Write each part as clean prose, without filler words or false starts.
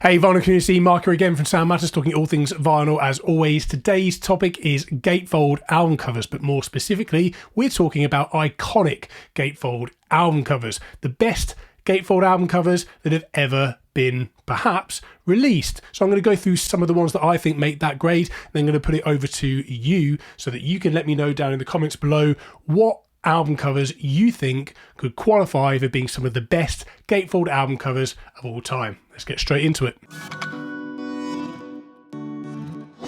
Hey, vinyl community, Mark here again from Sound Matters, talking all things vinyl as always. Today's topic is gatefold album covers, but more specifically, we're talking about iconic gatefold album covers. The best gatefold album covers that have ever been, perhaps, released. So I'm going to go through some of the ones that I think make that grade, and then I'm going to put it over to you so that you can let me know down in the comments below what album covers you think could qualify for being some of the best gatefold album covers of all time. Let's get straight into it.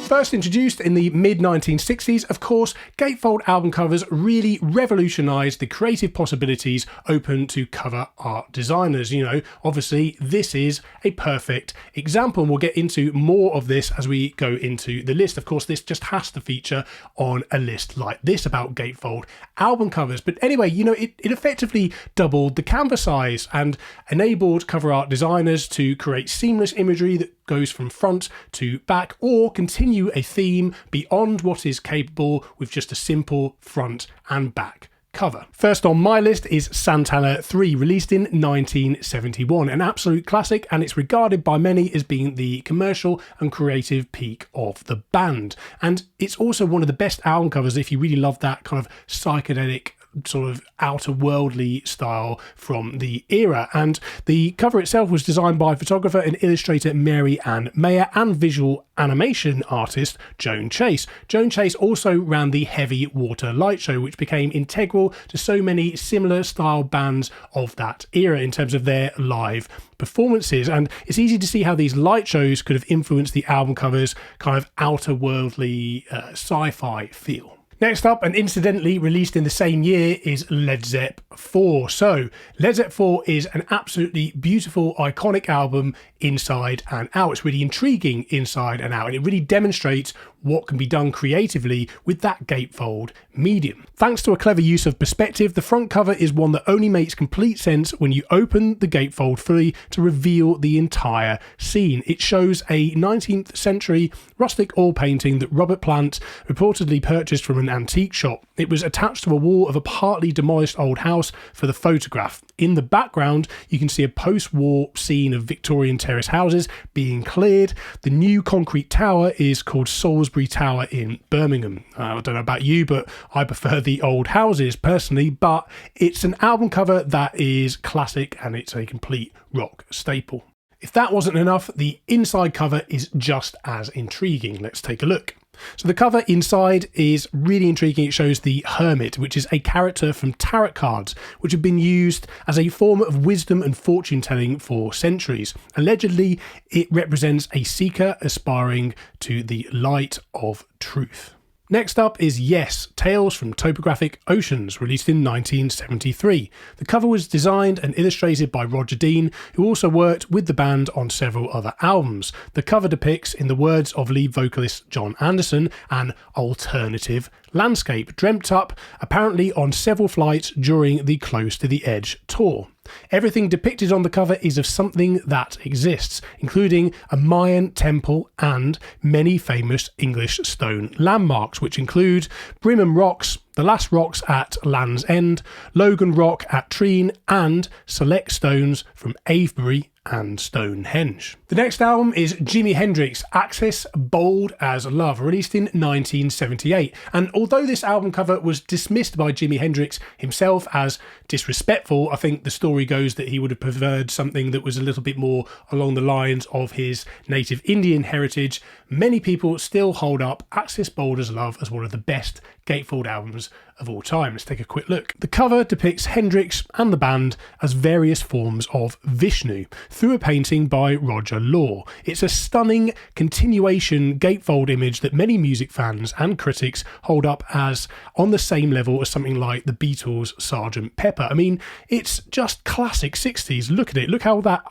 First introduced in the mid-1960s, of course, gatefold album covers really revolutionised the creative possibilities open to cover art designers. You know, obviously, this is a perfect example, and we'll get into more of this as we go into the list. Of course, this just has to feature on a list like this about gatefold album covers. But anyway, you know, it effectively doubled the canvas size and enabled cover art designers to create seamless imagery that goes from front to back, or continue a theme beyond what is capable with just a simple front and back cover. First on my list is Santana III, released in 1971, an absolute classic, and it's regarded by many as being the commercial and creative peak of the band. And it's also one of the best album covers if you really love that kind of psychedelic sort of outer worldly style from the era. And the cover itself was designed by photographer and illustrator Mary Ann Mayer and visual animation artist Joan Chase. Joan Chase also ran the Heavy Water Light Show, which became integral to so many similar style bands of that era in terms of their live performances. And it's easy to see how these light shows could have influenced the album cover's kind of outer worldly sci-fi feel. Next up, and incidentally released in the same year, is Led Zeppelin IV. So, Led Zeppelin IV is an absolutely beautiful, iconic album inside and out. It's really intriguing inside and out, and it really demonstrates what can be done creatively with that gatefold medium. Thanks to a clever use of perspective, the front cover is one that only makes complete sense when you open the gatefold fully to reveal the entire scene. It shows a 19th century rustic oil painting that Robert Plant reportedly purchased from an antique shop. It was attached to a wall of a partly demolished old house for the photograph. In the background, you can see a post-war scene of Victorian terrace houses being cleared. The new concrete tower is called Salisbury Tower in Birmingham. I don't know about you, but I prefer the old houses personally, but it's an album cover that is classic and it's a complete rock staple. If that wasn't enough, the inside cover is just as intriguing. Let's take a look. So the cover inside is really intriguing. It shows the Hermit, which is a character from tarot cards, which have been used as a form of wisdom and fortune telling for centuries. Allegedly, it represents a seeker aspiring to the light of truth. Next up is Yes, Tales from Topographic Oceans, released in 1973. The cover was designed and illustrated by Roger Dean, who also worked with the band on several other albums. The cover depicts, in the words of lead vocalist John Anderson, an alternative landscape dreamt up apparently on several flights during the Close to the Edge tour. Everything depicted on the cover is of something that exists, including a Mayan temple and many famous English stone landmarks, which include Brimham Rocks, the last rocks at Land's End, Logan Rock at Treen, and select stones from Avebury and Stonehenge. The next album is Jimi Hendrix, Axis Bold as Love, released in 1978. And although this album cover was dismissed by Jimi Hendrix himself as disrespectful, I think the story goes that he would have preferred something that was a little bit more along the lines of his native Indian heritage. Many people still hold up Axis Bold as Love as one of the best gatefold albums of all time. Let's take a quick look. The cover depicts Hendrix and the band as various forms of Vishnu through a painting by Roger Law. It's a stunning continuation gatefold image that many music fans and critics hold up as on the same level as something like the Beatles' Sgt. Pepper. I mean, it's just classic 60s. Look at it. Look how that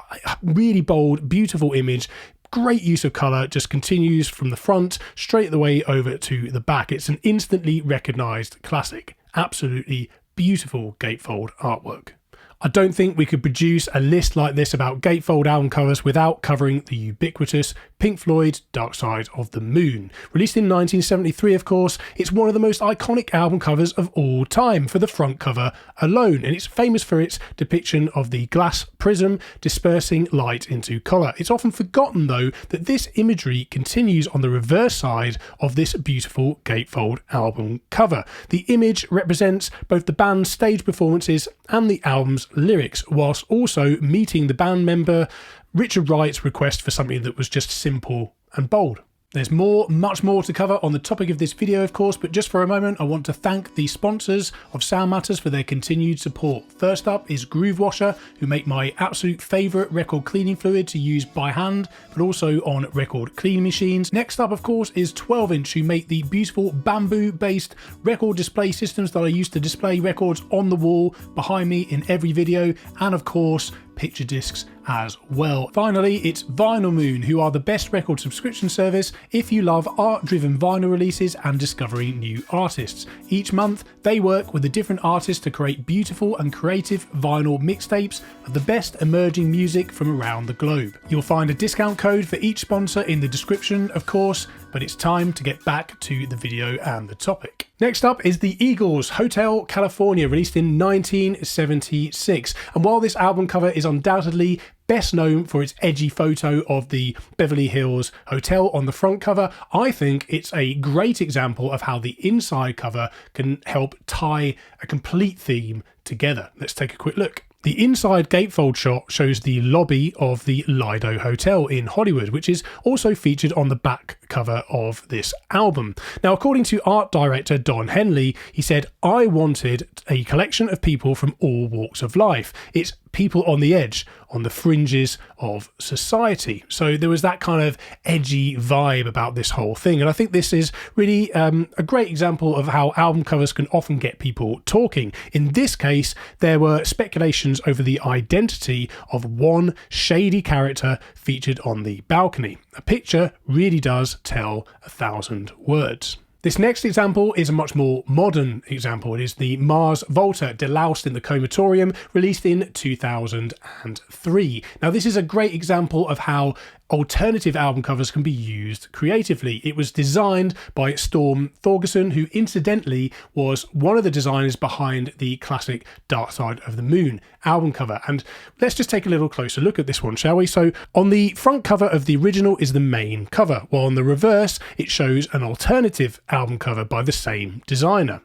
really bold, beautiful image, great use of colour, just continues from the front straight the way over to the back. It's an instantly recognised classic. Absolutely beautiful gatefold artwork. I don't think we could produce a list like this about Gatefold album covers without covering the ubiquitous Pink Floyd Dark Side of the Moon. Released in 1973, of course, it's one of the most iconic album covers of all time for the front cover alone, and it's famous for its depiction of the glass prism dispersing light into colour. It's often forgotten, though, that this imagery continues on the reverse side of this beautiful Gatefold album cover. The image represents both the band's stage performances and the album's lyrics, whilst also meeting the band member Richard Wright's request for something that was just simple and bold. There's much more to cover on the topic of this video, of course, but just for a moment I want to thank the sponsors of Sound Matters for their continued support. First up is Groove Washer, who make my absolute favourite record cleaning fluid to use by hand, but also on record cleaning machines. Next up, of course, is 12-inch, who make the beautiful bamboo-based record display systems that I use to display records on the wall behind me in every video, and of course, picture discs as well. Finally, it's Vinyl Moon, who are the best record subscription service if you love art-driven vinyl releases and discovering new artists. Each month, they work with a different artist to create beautiful and creative vinyl mixtapes of the best emerging music from around the globe. You'll find a discount code for each sponsor in the description, of course, but it's time to get back to the video and the topic. Next up is the Eagles' Hotel California, released in 1976. And while this album cover is undoubtedly best known for its edgy photo of the Beverly Hills Hotel on the front cover, I think it's a great example of how the inside cover can help tie a complete theme together. Let's take a quick look. The inside gatefold shot shows the lobby of the Lido Hotel in Hollywood, which is also featured on the back cover of this album. Now, according to art director Don Henley, he said, "I wanted a collection of people from all walks of life. It's people on the edge, on the fringes of society." So there was that kind of edgy vibe about this whole thing. And I think this is really a great example of how album covers can often get people talking. In this case, there were speculations over the identity of one shady character featured on the balcony. A picture really does tell 1,000 words. This next example is a much more modern example. It is the Mars Volta deloused in the Comatorium, released in 2003. Now, this is a great example of how alternative album covers can be used creatively. It was designed by Storm Thorgerson, who incidentally was one of the designers behind the classic Dark Side of the Moon album cover. And let's just take a little closer look at this one, shall we? So on the front cover of the original is the main cover, while on the reverse it shows an alternative album cover by the same designer.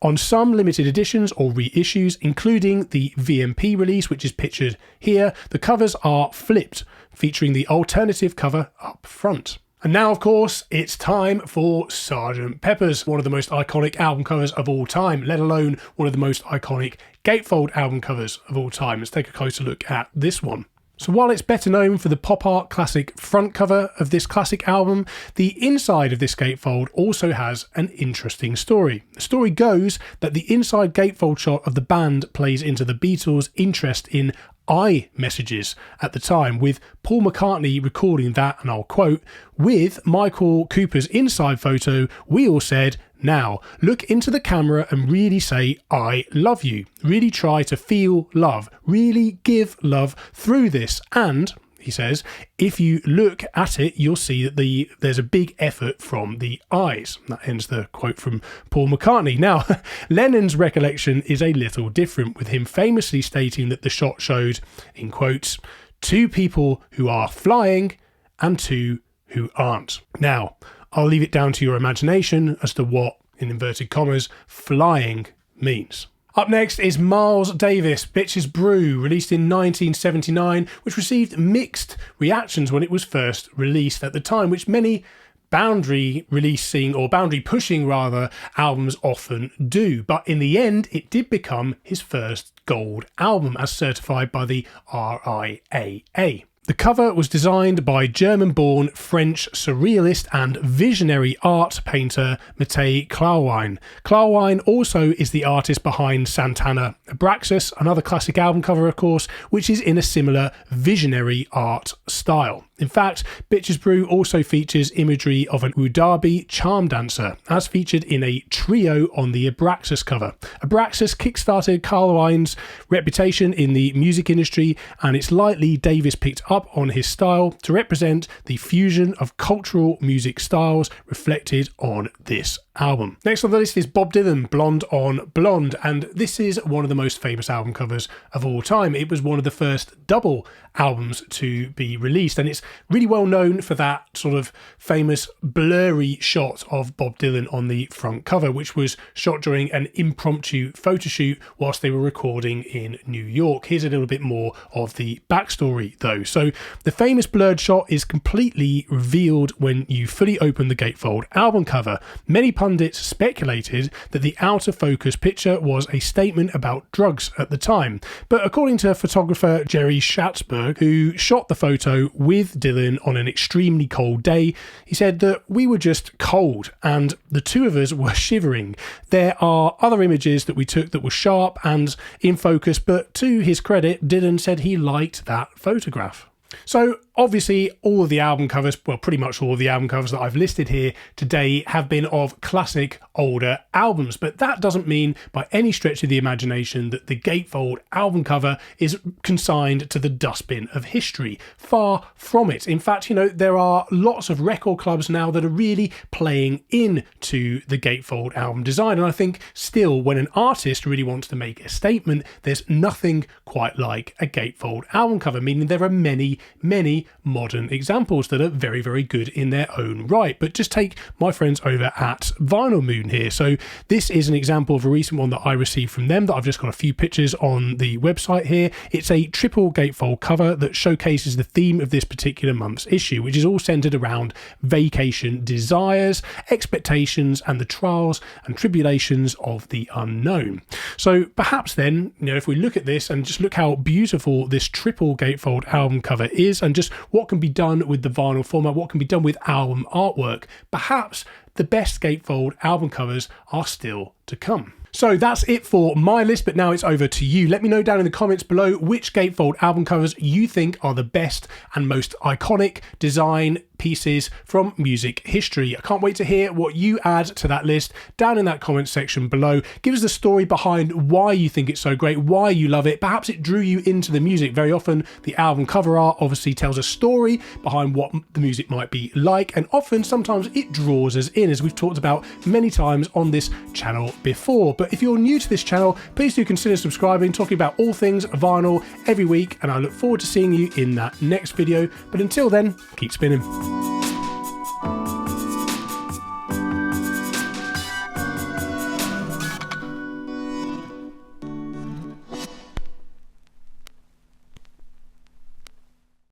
On some limited editions or reissues, including the VMP release, which is pictured here, the covers are flipped, featuring the alternative cover up front. And now, of course, it's time for Sgt. Pepper's, one of the most iconic album covers of all time, let alone one of the most iconic Gatefold album covers of all time. Let's take a closer look at this one. So while it's better known for the pop art classic front cover of this classic album, the inside of this gatefold also has an interesting story. The story goes that the inside gatefold shot of the band plays into the Beatles' interest in iMessages at the time, with Paul McCartney recording that, and I'll quote, "With Michael Cooper's inside photo, we all said, now look into the camera and really say, I love you. Really try to feel love. Really give love through this. And," he says, "if you look at it, you'll see that there's a big effort from the eyes." That ends the quote from Paul McCartney. Now, Lennon's recollection is a little different, with him famously stating that the shot showed, in quotes, "two people who are flying and two who aren't." Now, I'll leave it down to your imagination as to what, in inverted commas, flying means. Up next is Miles Davis' Bitches Brew, released in 1979, which received mixed reactions when it was first released at the time, which many boundary pushing albums often do. But in the end, it did become his first gold album, as certified by the RIAA. The cover was designed by German-born French surrealist and visionary art painter Matei Klauwein. Klauwein also is the artist behind Santana III, another classic album cover, of course, which is in a similar visionary art style. In fact, Bitches Brew also features imagery of an Udabi charm dancer, as featured in a trio on the Abraxas cover. Abraxas kickstarted Carline's reputation in the music industry, and it's likely Davis picked up on his style to represent the fusion of cultural music styles reflected on this album. Next on the list is Bob Dylan, Blonde on Blonde, and this is one of the most famous album covers of all time. It was one of the first double albums to be released, and it's really well known for that sort of famous blurry shot of Bob Dylan on the front cover, which was shot during an impromptu photo shoot whilst they were recording in New York. Here's a little bit more of the backstory though. So the famous blurred shot is completely revealed when you fully open the Gatefold album cover. Many pundits speculated that the out of focus picture was a statement about drugs at the time, but according to photographer Jerry Schatzberg, who shot the photo with Dylan on an extremely cold day, he said that we were just cold and the two of us were shivering. There are other images that we took that were sharp and in focus, but to his credit, Dylan said he liked that photograph. So obviously all of the album covers, well pretty much all of the album covers that I've listed here today have been of classic older albums, but that doesn't mean by any stretch of the imagination that the Gatefold album cover is consigned to the dustbin of history. Far from it. In fact, there are lots of record clubs now that are really playing into the Gatefold album design, and I think still when an artist really wants to make a statement, there's nothing quite like a Gatefold album cover, meaning there are many modern examples that are very, very good in their own right. But just take my friends over at Vinyl Moon here. So this is an example of a recent one that I received from them that I've just got a few pictures on the website here. It's a triple Gatefold cover that showcases the theme of this particular month's issue, which is all centered around vacation desires, expectations, and the trials and tribulations of the unknown. So perhaps then, if we look at this and just look how beautiful this triple Gatefold album cover is, and just what can be done with the vinyl format, what can be done with album artwork, perhaps the best Gatefold album covers are still to come. So that's it for my list, but now it's over to you. Let me know down in the comments below which Gatefold album covers you think are the best and most iconic design pieces from music history. I can't wait to hear what you add to that list down in that comment section below. Give us the story behind why you think it's so great, why you love it. Perhaps it drew you into the music. Very often the album cover art obviously tells a story behind what the music might be like, and often sometimes it draws us in, as we've talked about many times on this channel before. But if you're new to this channel, please do consider subscribing, talking about all things vinyl every week, and I look forward to seeing you in that next video. But until then, keep spinning.